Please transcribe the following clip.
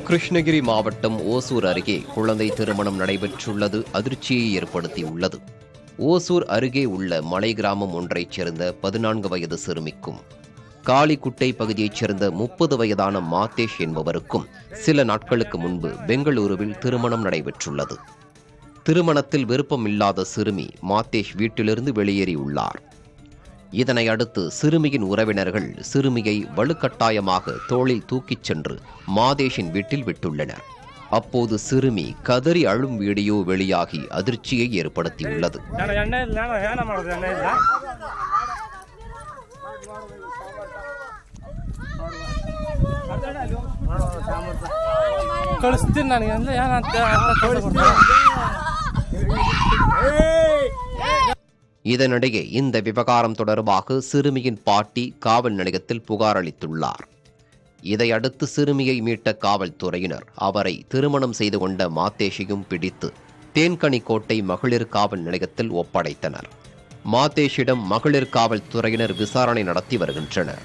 கிருஷ்ணகிரி மாவட்டம் ஓசூர் அருகே குழந்தை திருமணம் நடைபெற்றுள்ளது அதிர்ச்சியை ஏற்படுத்தியுள்ளது. ஓசூர் அருகே உள்ள மலை கிராமம் ஒன்றைச் சேர்ந்த 14 வயது சிறுமிக்கும் காளிக்குட்டை பகுதியைச் சேர்ந்த 30 வயதான மாதேஷ் என்பவருக்கும் சில நாட்களுக்கு முன்பு பெங்களூருவில் திருமணம் நடைபெற்றுள்ளது. திருமணத்தில் விருப்பமில்லாத சிறுமி மாதேஷ் வீட்டிலிருந்து வெளியேறியுள்ளார். இதனை அடுத்து சிறுமியின் உறவினர்கள் சிறுமியை வலுக்கட்டாயமாக தோளில் தூக்கிச் சென்று மாதேஷின் வீட்டில் விட்டுள்ளனர். அப்போது சிறுமி கதறி அழும் வீடியோ வெளியாகி அதிர்ச்சியை ஏற்படுத்தியுள்ளது. இதனிடையே இந்த விவகாரம் தொடர்பாக சிறுமியின் பாட்டி காவல் நிலையத்தில் புகார் அளித்துள்ளார். இதையடுத்து சிறுமியை மீட்ட காவல்துறையினர் அவரை திருமணம் செய்து கொண்ட மாதேஷையும் பிடித்து தேன்கனிக்கோட்டை மகளிர் காவல் நிலையத்தில் ஒப்படைத்தனர். மாதேஷிடம் மகளிர் காவல்துறையினர் விசாரணை நடத்தி வருகின்றனர்.